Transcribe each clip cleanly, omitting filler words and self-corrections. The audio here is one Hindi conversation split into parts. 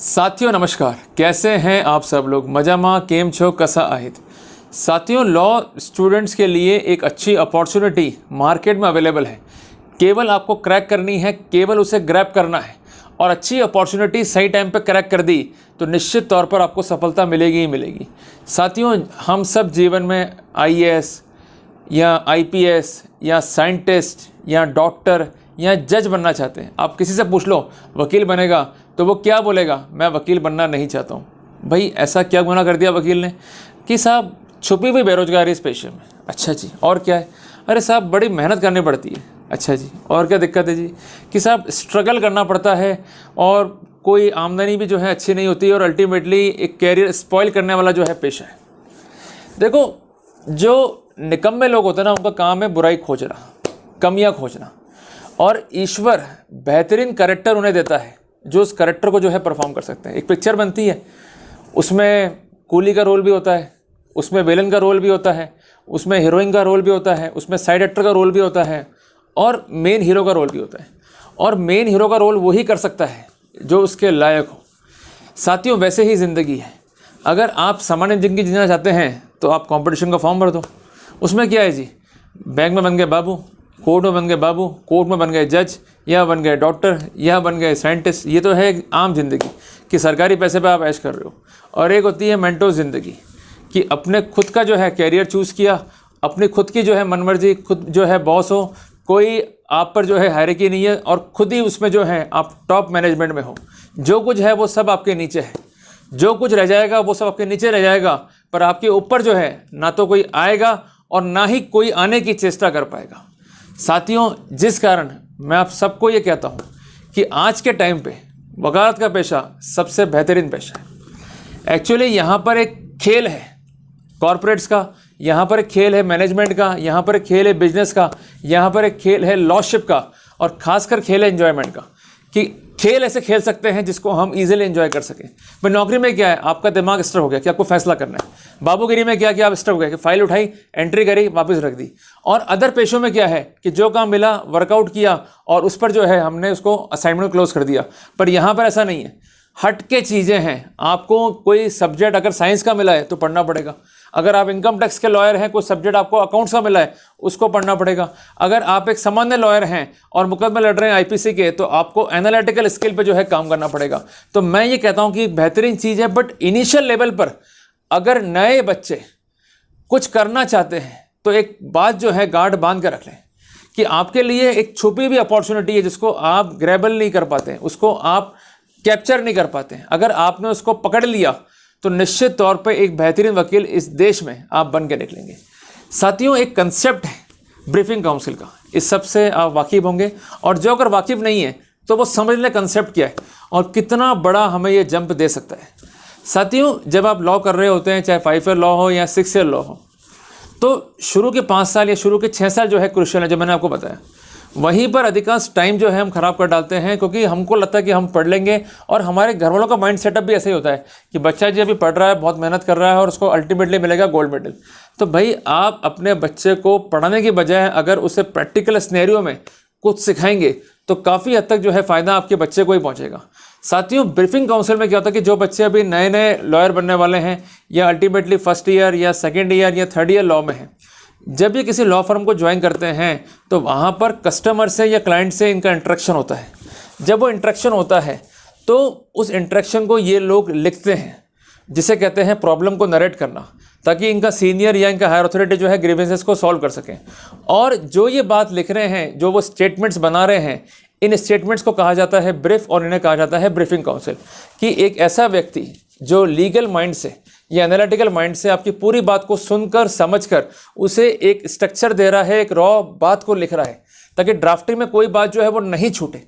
साथियों नमस्कार, कैसे हैं आप सब लोग। मजामा केम छो कसा आहित। साथियों, लॉ स्टूडेंट्स के लिए एक अच्छी अपॉर्चुनिटी मार्केट में अवेलेबल है। केवल आपको क्रैक करनी है, केवल उसे ग्रैब करना है और अच्छी अपॉर्चुनिटी सही टाइम पे क्रैक कर दी तो निश्चित तौर पर आपको सफलता मिलेगी ही मिलेगी। साथियों, हम सब जीवन में आईएएस या आईपीएस या साइंटिस्ट या डॉक्टर या जज बनना चाहते हैं। आप किसी से पूछ लो वकील बनेगा तो वो क्या बोलेगा, मैं वकील बनना नहीं चाहता हूँ। भाई ऐसा क्या गुनाह कर दिया वकील ने कि साहब छुपी हुई बेरोजगारी इस पेशे में। अच्छा जी, और क्या है? अरे साहब बड़ी मेहनत करनी पड़ती है। अच्छा जी, और क्या दिक्कत है जी? कि साहब स्ट्रगल करना पड़ता है और कोई आमदनी भी जो है अच्छी नहीं होती और अल्टीमेटली एक कैरियर स्पॉइल करने वाला जो है पेशा है। देखो, जो निकम्मे लोग होते हैं ना, उनका काम है बुराई खोजना, कमियां खोजना, और ईश्वर बेहतरीन कैरेक्टर उन्हें देता है जो उस कैरेक्टर को जो है परफॉर्म कर सकते हैं। एक पिक्चर बनती है, उसमें कूली का रोल भी होता है, उसमें विलन का रोल भी होता है, उसमें हीरोइन का रोल भी होता है, उसमें साइड एक्टर का रोल भी होता है और मेन हीरो का रोल भी होता है। और मेन हीरो का रोल वही कर सकता है जो उसके लायक हो। साथियों, वैसे ही ज़िंदगी है। अगर आप सामान्य ज़िंदगी जीना चाहते हैं तो आप कंपटीशन का फॉर्म भर दो। उसमें क्या है जी, बैंक में बन गए बाबू, कोर्ट में बन गए बाबू, कोर्ट में बन गए जज, या बन गए डॉक्टर, या बन गए साइंटिस्ट। ये तो है एक आम जिंदगी कि सरकारी पैसे पे आप ऐश कर रहे हो। और एक होती है मेंटो ज़िंदगी कि अपने खुद का जो है कैरियर चूज़ किया, अपनी खुद की जो है मनमर्जी, खुद जो है बॉस हो, कोई आप पर जो है हायरार्की नहीं है और खुद ही उसमें जो है आप टॉप मैनेजमेंट में हो। जो कुछ है वो सब आपके नीचे है, जो कुछ रह जाएगा वो सब आपके नीचे रह जाएगा, पर आपके ऊपर जो है ना तो कोई आएगा और ना ही कोई आने की चेष्टा कर पाएगा। साथियों, जिस कारण मैं आप सबको ये कहता हूँ कि आज के टाइम पे वकालत का पेशा सबसे बेहतरीन पेशा है। एक्चुअली यहाँ पर एक खेल है कॉरपोरेट्स का, यहाँ पर एक खेल है मैनेजमेंट का, यहाँ पर एक खेल है बिजनेस का, यहाँ पर एक खेल है लॉशिप का, और ख़ासकर खेल है एन्जॉयमेंट का। कि खेल ऐसे खेल सकते हैं जिसको हम इजीली एंजॉय कर सकें। पर नौकरी में क्या है, आपका दिमाग स्टर हो गया कि आपको फैसला करना है। बाबूगिरी में क्या किया, आप स्टर हो गए कि फाइल उठाई, एंट्री करी, वापस रख दी। और अदर पेशों में क्या है कि जो काम मिला वर्कआउट किया और उस पर जो है हमने उसको असाइनमेंट क्लोज कर दिया। पर यहाँ पर ऐसा नहीं है, हट के चीज़ें हैं। आपको कोई सब्जेक्ट अगर साइंस का मिला है तो पढ़ना पड़ेगा। अगर आप इनकम टैक्स के लॉयर हैं, कोई सब्जेक्ट आपको अकाउंट्स का मिला है उसको पढ़ना पड़ेगा। अगर आप एक सामान्य लॉयर हैं और मुकदमे लड़ रहे हैं आईपीसी के, तो आपको एनालिटिकल स्किल पे जो है काम करना पड़ेगा। तो मैं ये कहता हूँ कि बेहतरीन चीज़ है, बट इनिशियल लेवल पर अगर नए बच्चे कुछ करना चाहते हैं तो एक बात जो है गार्ड बांध कर रख लें कि आपके लिए एक छुपी हुई अपॉर्चुनिटी है जिसको आप ग्रैबल नहीं कर पाते हैं, उसको आप कैप्चर नहीं कर पाते हैं। अगर आपने उसको पकड़ लिया तो निश्चित तौर पे एक बेहतरीन वकील इस देश में आप बन के निकलेंगे। साथियों, एक कंसेप्ट है ब्रीफिंग काउंसिल का, इस सब से आप वाकिफ होंगे, और जो अगर वाकिफ नहीं है तो वो समझ लें कंसेप्ट क्या है और कितना बड़ा हमें ये जंप दे सकता है। साथियों, जब आप लॉ कर रहे होते हैं, चाहे 5 ईयर लॉ हो या 6 ईयर लॉ हो, तो शुरू के 5 साल या शुरू के 6 साल जो है क्रुशियल है, जो मैंने आपको बताया। वहीं पर अधिकांश टाइम जो है हम ख़राब कर डालते हैं, क्योंकि हमको लगता है कि हम पढ़ लेंगे, और हमारे घर वालों का माइंड सेटअप भी ऐसे ही होता है कि बच्चा जी अभी पढ़ रहा है, बहुत मेहनत कर रहा है और उसको अल्टीमेटली मिलेगा गोल्ड मेडल। तो भाई, आप अपने बच्चे को पढ़ाने की बजाय अगर उसे प्रैक्टिकल सिनेरियो में कुछ सिखाएंगे तो काफ़ी हद तक जो है फ़ायदा आपके बच्चे को ही पहुँचेगा। साथियों, ब्रीफिंग काउंसिल में क्या होता है कि जो बच्चे अभी नए नए लॉयर बनने वाले हैं या अल्टीमेटली फर्स्ट ईयर या सेकेंड ईयर या थर्ड ईयर लॉ में हैं, जब ये किसी लॉ फर्म को ज्वाइन करते हैं तो वहाँ पर कस्टमर से या क्लाइंट से इनका इंटरेक्शन होता है। जब वो इंटरेक्शन होता है तो उस इंटरेक्शन को ये लोग लिखते हैं, जिसे कहते हैं प्रॉब्लम को नरेट करना, ताकि इनका सीनियर या इनका हायर अथॉरिटी जो है ग्रीवेंसेस को सॉल्व कर सकें। और जो ये बात लिख रहे हैं, जो वो स्टेटमेंट्स बना रहे हैं, इन स्टेटमेंट्स को कहा जाता है ब्रीफ, और इन्हें कहा जाता है ब्रीफिंग काउंसिल। कि एक ऐसा व्यक्ति जो लीगल माइंड से या एनालिटिकल माइंड से आपकी पूरी बात को सुनकर समझकर उसे एक स्ट्रक्चर दे रहा है, एक रॉ बात को लिख रहा है, ताकि ड्राफ्टिंग में कोई बात जो है वो नहीं छूटे।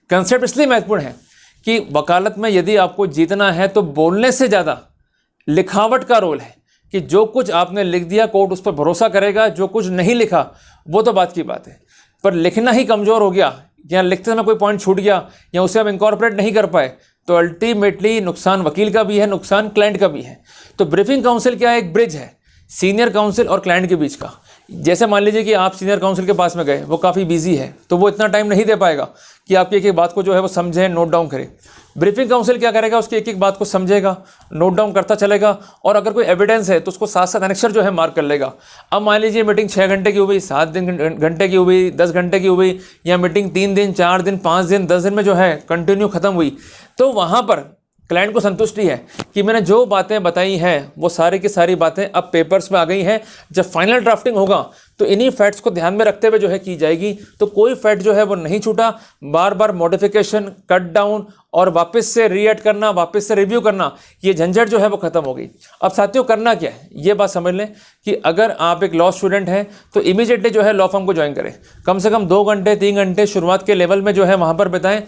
कंसेप्ट इसलिए महत्वपूर्ण है कि वकालत में यदि आपको जीतना है तो बोलने से ज़्यादा लिखावट का रोल है, कि जो कुछ आपने लिख दिया कोर्ट उस पर भरोसा करेगा, जो कुछ नहीं लिखा वो तो बात की बात है। पर लिखना ही कमज़ोर हो गया, या लिखते समय कोई पॉइंट छूट गया, या उसे हम इनकॉर्पोरेट नहीं कर पाए, तो अल्टीमेटली नुकसान वकील का भी है, नुकसान क्लाइंट का भी है। तो ब्रीफिंग काउंसिल क्या है, एक ब्रिज है सीनियर काउंसिल और क्लाइंट के बीच का। जैसे मान लीजिए कि आप सीनियर काउंसिल के पास में गए, वो काफ़ी बिजी है तो वो इतना टाइम नहीं दे पाएगा कि आपकी एक एक बात को जो है वो समझें, नोट डाउन करें। ब्रीफिंग काउंसिल क्या करेगा, उसकी एक एक बात को समझेगा, नोट डाउन करता चलेगा, और अगर कोई एविडेंस है तो उसको साथ साथ अनेक्सर जो है मार्क कर लेगा। अब मान लीजिए मीटिंग 6 घंटे की हुई, 7 घंटे की हुई, 10 घंटे की हुई, या मीटिंग 3 दिन, 4 दिन, 5 दिन, 10 दिन में जो है कंटिन्यू खत्म हुई, तो वहाँ पर क्लाइंट को संतुष्टि है कि मैंने जो बातें बताई हैं वो सारी की सारी बातें अब पेपर्स में आ गई हैं। जब फाइनल ड्राफ्टिंग होगा तो इन्हीं फैक्ट्स को ध्यान में रखते हुए जो है की जाएगी, तो कोई फैक्ट जो है वो नहीं छूटा। बार बार मॉडिफिकेशन, कट डाउन और वापस से रीएड करना, वापस से रिव्यू करना, ये झंझट जो है वो खत्म हो गई। अब साथियों करना क्या है, ये बात समझ लें कि अगर आप एक लॉ स्टूडेंट हैं तो इमीडिएटली जो है लॉ फर्म को ज्वाइन करें। कम से कम 2 घंटे 3 घंटे शुरुआत के लेवल में जो है वहाँ पर बिताएं,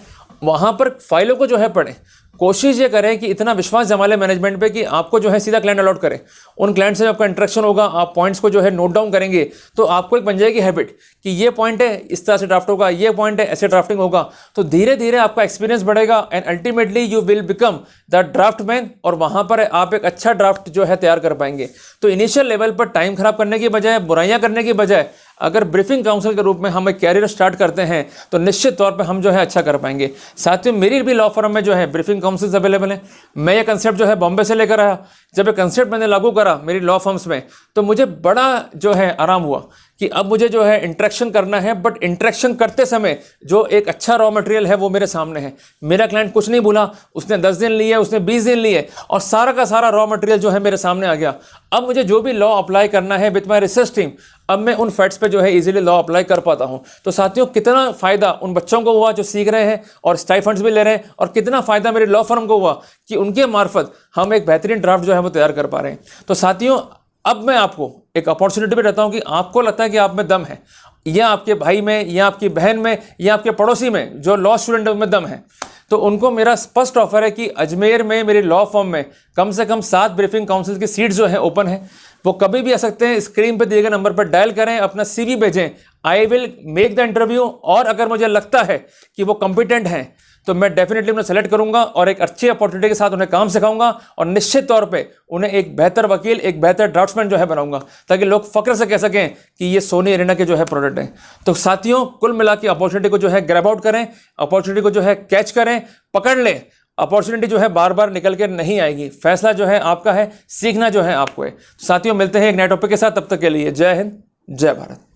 वहाँ पर फाइलों को जो है पढ़ें। कोशिश ये करें कि इतना विश्वास जमा लें मैनेजमेंट पे कि आपको जो है सीधा क्लाइंट अलॉट करें। उन क्लाइंट से आपका इंटरेक्शन होगा, आप पॉइंट्स को जो है नोट डाउन करेंगे, तो आपको एक बन जाएगी हैबिट कि ये पॉइंट है इस तरह से ड्राफ्ट होगा, ये पॉइंट है ऐसे ड्राफ्टिंग होगा। तो धीरे धीरे आपका एक्सपीरियंस बढ़ेगा and ultimately you will become the draftman, और वहाँ पर आप एक अच्छा ड्राफ्ट जो है तैयार कर पाएंगे। तो इनिशियल लेवल पर टाइम खराब करने की बजाय, बुराइयाँ करने की बजाय, अगर ब्रीफिंग काउंसिल के रूप में हम एक कैरियर स्टार्ट करते हैं तो निश्चित तौर पे हम जो है अच्छा कर पाएंगे। साथियों मेरी भी लॉ फर्म में जो है ब्रीफिंग काउंसिल्स अवेलेबल हैं। मैं ये कंसेप्ट जो है बॉम्बे से लेकर आया। जब ये कंसेप्ट मैंने लागू करा मेरी लॉ फर्म्स में, तो मुझे बड़ा जो है आराम हुआ कि अब मुझे जो है इंटरेक्शन करना है, बट इंटरेक्शन करते समय जो एक अच्छा रॉ मटेरियल है वो मेरे सामने है। मेरा क्लाइंट कुछ नहीं भूला, उसने 10 दिन लिए, उसने 20 दिन लिए, और सारा का सारा रॉ मटेरियल जो है मेरे सामने आ गया। अब मुझे जो भी लॉ अप्लाई करना है विद माई रिसर्च टीम, अब मैं उन फैक्ट्स पे जो है इजीली लॉ अप्लाई कर पाता हूं। तो साथियों कितना फ़ायदा उन बच्चों को हुआ जो सीख रहे हैं और स्टाइफंड्स भी ले रहे हैं, और कितना फ़ायदा मेरी लॉ फर्म को हुआ कि उनके मार्फत हम एक बेहतरीन ड्राफ्ट जो है वो तैयार कर पा रहे हैं। तो साथियों अब मैं आपको एक अपॉर्चुनिटी भी देता हूं कि आपको लगता है कि आप में दम है, या आपके भाई में, या आपकी बहन में, या आपके पड़ोसी में जो लॉ स्टूडेंट में दम है, तो उनको मेरा स्पष्ट ऑफर है कि अजमेर में मेरी लॉ फर्म में कम से कम 7 ब्रीफिंग काउंसिल की सीट्स जो है ओपन है। वो कभी भी आ सकते हैं। स्क्रीन पर दिए गए नंबर पर डायल करें, अपना CV भेजें, I will make the interview, और अगर मुझे लगता है कि वो कॉम्पिटेंट हैं तो मैं डेफिनेटली उन्हें सेलेक्ट करूंगा और एक अच्छी अपॉर्चुनिटी के साथ उन्हें काम सिखाऊंगा, और निश्चित तौर पे उन्हें एक बेहतर वकील, एक बेहतर ड्राफ्ट्समैन जो है बनाऊंगा, ताकि लोग फक्र से कह सकें कि ये सोनी एरेना के जो है प्रोडक्ट हैं। तो साथियों कुल मिला के अपॉर्चुनिटी को जो है ग्रैब आउट करें, अपॉर्चुनिटी को जो है कैच करें, पकड़ लें। अपॉर्चुनिटी जो है बार बार निकल के नहीं आएगी, फैसला जो है आपका है, सीखना जो है आपको है। साथियों मिलते हैं एक नए टॉपिक के साथ, तब तक के लिए जय हिंद, जय भारत।